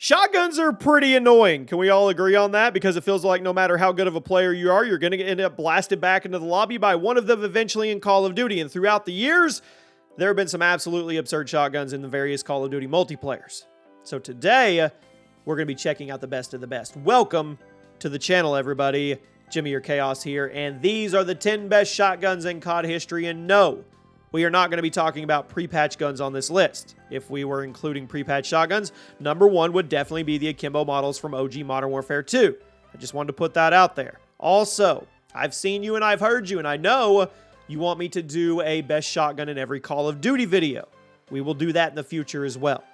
Shotguns are pretty annoying. Can we all agree on that? Because it feels like no matter how good of a player you are, you're going to end up blasted back into the lobby by one of them eventually in Call of Duty. And throughout the years, there have been some absolutely absurd shotguns in the various Call of Duty multiplayers. So today, we're going to be checking out the best of the best. Welcome to the channel, everybody. Jimmy or Chaos here, and these are the 10 best shotguns in COD history. And no, we are not going to be talking about pre-patch guns on this list. If we were including pre-patch shotguns, number one would definitely be the Akimbo models from OG Modern Warfare 2. I just wanted to put that out there. Also, I've seen you and I've heard you, and I know you want me to do a best shotgun in every Call of Duty video. We will do that in the future as well.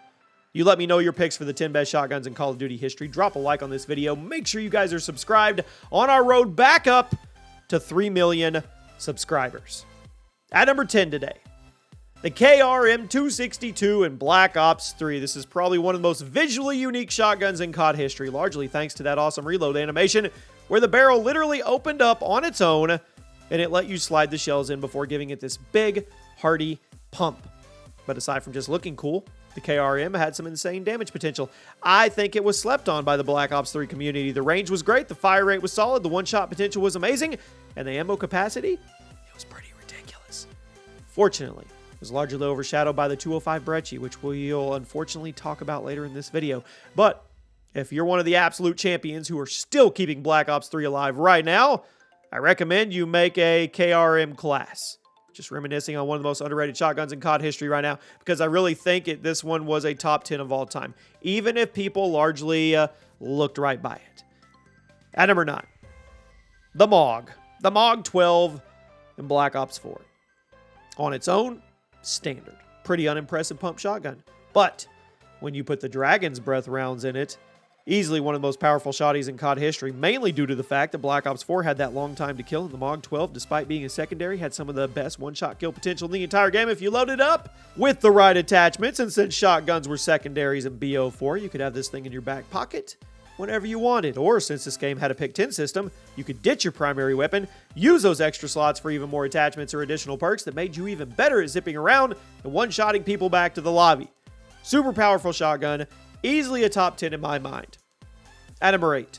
You let me know your picks for the 10 best shotguns in Call of Duty history. Drop a like on this video. Make sure you guys are subscribed on our road back up to 3 million subscribers. At number 10 today, the KRM-262 in Black Ops 3. This is probably one of the most visually unique shotguns in COD history, largely thanks to that awesome reload animation where the barrel literally opened up on its own and it let you slide the shells in before giving it this big, hearty pump. But aside from just looking cool, the KRM had some insane damage potential. I think it was slept on by the Black Ops 3 community. The range was great, the fire rate was solid, the one-shot potential was amazing, and the ammo capacity, it was pretty ridiculous. Fortunately, it was largely overshadowed by the 205 Brecci, which we'll unfortunately talk about later in this video. But if you're one of the absolute champions who are still keeping Black Ops 3 alive right now, I recommend you make a KRM class. Just reminiscing on one of the most underrated shotguns in COD history right now, because I really think this one was a top 10 of all time, even if people largely looked right by it. At number 9, the MOG. The MOG 12 in Black Ops 4. On its own, standard. Pretty unimpressive pump shotgun. But when you put the Dragon's Breath rounds in it, easily one of the most powerful shotties in COD history, mainly due to the fact that Black Ops 4 had that long time to kill, and the MOG 12, despite being a secondary, had some of the best one-shot kill potential in the entire game if you loaded up with the right attachments. And since shotguns were secondaries in BO4, you could have this thing in your back pocket whenever you wanted. Or since this game had a pick 10 system, you could ditch your primary weapon, use those extra slots for even more attachments or additional perks that made you even better at zipping around and one-shotting people back to the lobby. Super powerful shotgun. Easily a top 10 in my mind. At number 8,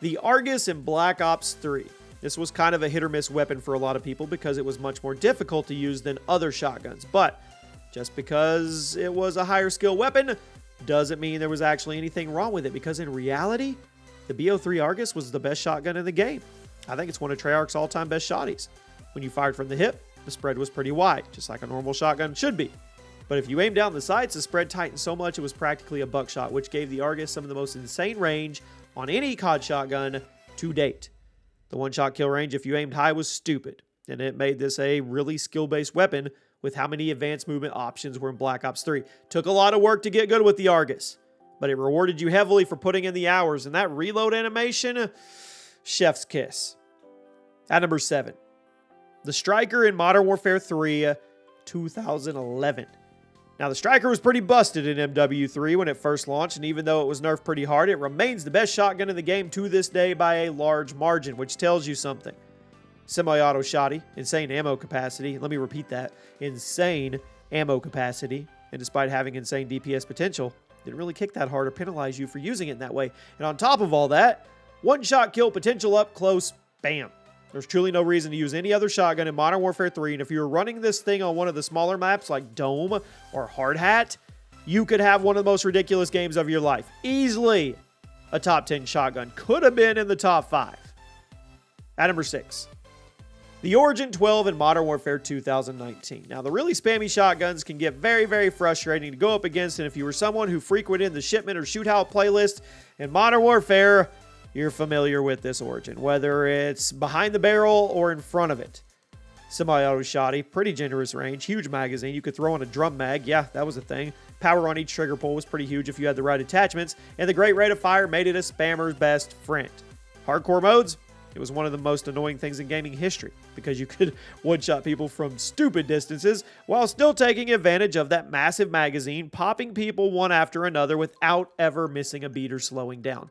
the Argus in Black Ops 3. This was kind of a hit or miss weapon for a lot of people because it was much more difficult to use than other shotguns. But just because it was a higher skill weapon doesn't mean there was actually anything wrong with it, because in reality, the BO3 Argus was the best shotgun in the game. I think it's one of Treyarch's all-time best shotties. When you fired from the hip, the spread was pretty wide, just like a normal shotgun should be. But if you aim down the sights, the spread tightened so much it was practically a buckshot, which gave the Argus some of the most insane range on any COD shotgun to date. The one-shot kill range, if you aimed high, was stupid, and it made this a really skill-based weapon with how many advanced movement options were in Black Ops 3. Took a lot of work to get good with the Argus, but it rewarded you heavily for putting in the hours, and that reload animation, chef's kiss. At number 7, the Striker in Modern Warfare 3 2011. Now, the Striker was pretty busted in MW3 when it first launched, and even though it was nerfed pretty hard, it remains the best shotgun in the game to this day by a large margin, which tells you something. Semi-auto shotty, insane ammo capacity. Let me repeat that. Insane ammo capacity. And despite having insane DPS potential, didn't really kick that hard or penalize you for using it in that way. And on top of all that, one-shot kill potential up close, bam. There's truly no reason to use any other shotgun in Modern Warfare 3, and if you were running this thing on one of the smaller maps like Dome or Hard Hat, you could have one of the most ridiculous games of your life. Easily a top 10 shotgun. Could have been in the top 5. At number 6, the Origin 12 in Modern Warfare 2019. Now, the really spammy shotguns can get very, very frustrating to go up against, and if you were someone who frequented the shipment or shootout playlist in Modern Warfare, you're familiar with this Origin, whether it's behind the barrel or in front of it. Semi-auto shotty, pretty generous range, huge magazine. You could throw in a drum mag. Yeah, that was a thing. Power on each trigger pull was pretty huge if you had the right attachments, and the great rate of fire made it a spammer's best friend. Hardcore modes, it was one of the most annoying things in gaming history because you could one-shot people from stupid distances while still taking advantage of that massive magazine, popping people one after another without ever missing a beat or slowing down.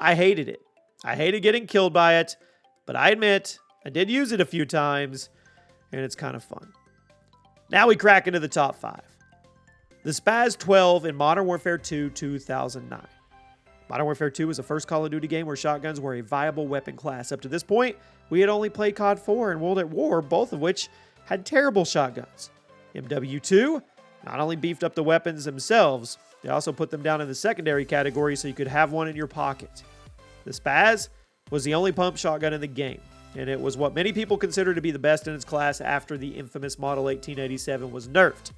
I hated it. I hated getting killed by it, but I admit I did use it a few times, and it's kind of fun. Now we crack into the top 5. The Spaz 12 in Modern Warfare 2 2009. Modern Warfare 2 was the first Call of Duty game where shotguns were a viable weapon class. Up to this point, we had only played COD 4 and World at War, both of which had terrible shotguns. MW2 not only beefed up the weapons themselves, they also put them down in the secondary category so you could have one in your pocket. The Spaz was the only pump shotgun in the game, and it was what many people consider to be the best in its class after the infamous Model 1887 was nerfed.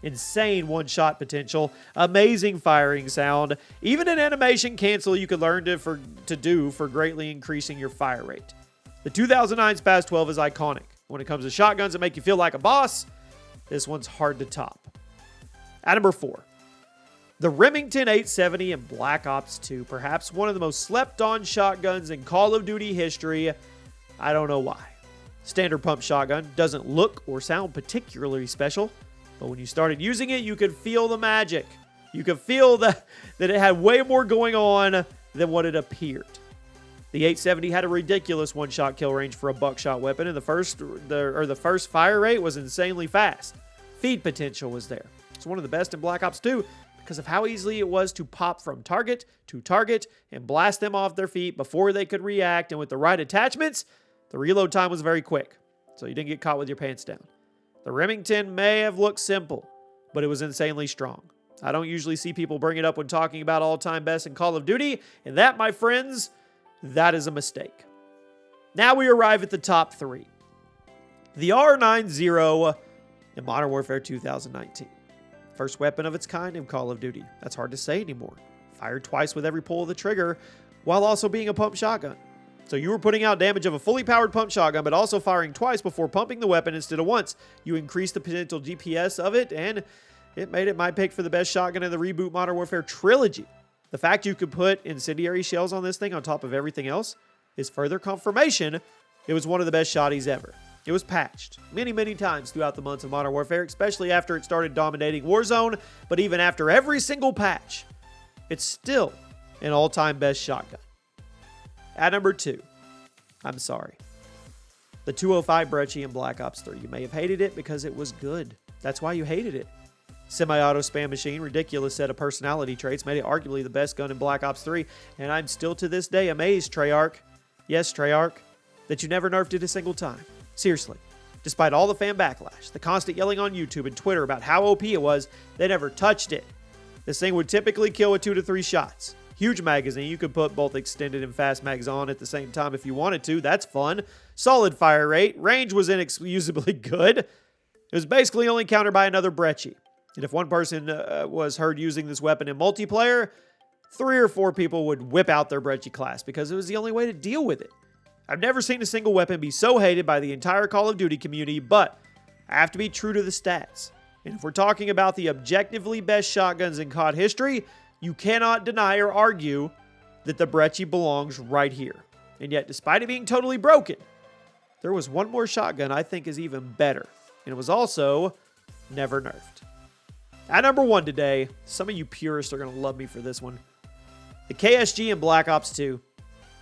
Insane one-shot potential, amazing firing sound, even an animation cancel you could learn to do for greatly increasing your fire rate. The 2009 Spaz 12 is iconic. When it comes to shotguns that make you feel like a boss, this one's hard to top. At number 4, the Remington 870 in Black Ops 2, perhaps one of the most slept-on shotguns in Call of Duty history. I don't know why. Standard pump shotgun doesn't look or sound particularly special, but when you started using it, you could feel the magic. You could feel that it had way more going on than what it appeared. The 870 had a ridiculous one-shot kill range for a buckshot weapon, and the first fire rate was insanely fast. Feed potential was there. It's one of the best in Black Ops 2 because of how easily it was to pop from target to target and blast them off their feet before they could react, and with the right attachments, the reload time was very quick, so you didn't get caught with your pants down. The Remington may have looked simple, but it was insanely strong. I don't usually see people bring it up when talking about all-time best in Call of Duty, and that, my friends, that is a mistake. Now we arrive at the top 3. The R90 in Modern Warfare 2019. First weapon of its kind in Call of Duty. That's hard to say anymore. Fired twice with every pull of the trigger, while also being a pump shotgun. So you were putting out damage of a fully powered pump shotgun, but also firing twice before pumping the weapon instead of once. You increased the potential DPS of it, and it made it my pick for the best shotgun in the Reboot Modern Warfare trilogy. The fact you could put incendiary shells on this thing on top of everything else is further confirmation it was one of the best shotties ever. It was patched many, many times throughout the months of Modern Warfare, especially after it started dominating Warzone, but even after every single patch, it's still an all-time best shotgun. At number 2, I'm sorry, the 205 Brecci in Black Ops 3. You may have hated it because it was good. That's why you hated it. Semi-auto spam machine, ridiculous set of personality traits, made it arguably the best gun in Black Ops 3, and I'm still to this day amazed, Treyarch, yes, Treyarch, that you never nerfed it a single time. Seriously. Despite all the fan backlash, the constant yelling on YouTube and Twitter about how OP it was, they never touched it. This thing would typically kill with 2 to 3 shots. Huge magazine. You could put both extended and fast mags on at the same time if you wanted to. That's fun. Solid fire rate. Range was inexcusably good. It was basically only countered by another Brecci. And if one person was heard using this weapon in multiplayer, 3 or 4 people would whip out their Brecci class because it was the only way to deal with it. I've never seen a single weapon be so hated by the entire Call of Duty community, but I have to be true to the stats. And if we're talking about the objectively best shotguns in COD history, you cannot deny or argue that the Brecci belongs right here. And yet, despite it being totally broken, there was one more shotgun I think is even better. And it was also never nerfed. At number 1 today, some of you purists are going to love me for this one. The KSG in Black Ops 2.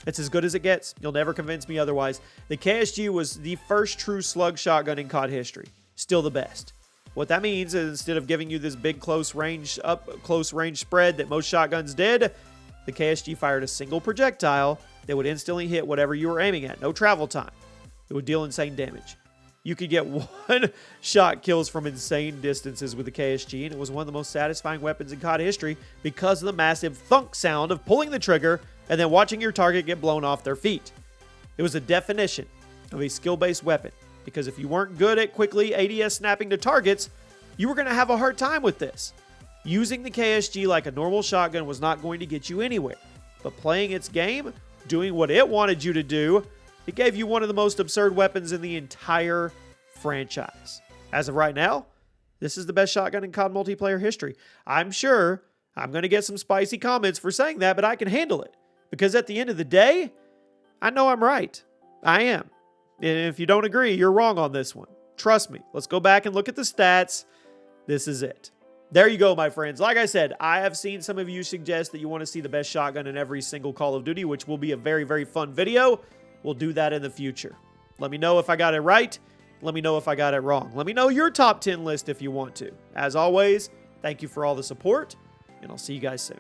It's as good as it gets. You'll never convince me otherwise. The KSG was the first true slug shotgun in COD history. Still the best. What that means is instead of giving you this big close range spread that most shotguns did, the KSG fired a single projectile that would instantly hit whatever you were aiming at. No travel time. It would deal insane damage. You could get one-shot kills from insane distances with the KSG, and it was one of the most satisfying weapons in COD history because of the massive thunk sound of pulling the trigger and then watching your target get blown off their feet. It was a definition of a skill-based weapon, because if you weren't good at quickly ADS snapping to targets, you were going to have a hard time with this. Using the KSG like a normal shotgun was not going to get you anywhere, but playing its game, doing what it wanted you to do, it gave you one of the most absurd weapons in the entire franchise. As of right now, this is the best shotgun in COD multiplayer history. I'm sure I'm going to get some spicy comments for saying that, but I can handle it. Because at the end of the day, I know I'm right. I am. And if you don't agree, you're wrong on this one. Trust me. Let's go back and look at the stats. This is it. There you go, my friends. Like I said, I have seen some of you suggest that you want to see the best shotgun in every single Call of Duty, which will be a very, very fun video. We'll do that in the future. Let me know if I got it right. Let me know if I got it wrong. Let me know your top 10 list if you want to. As always, Thank you for all the support, and I'll see you guys soon.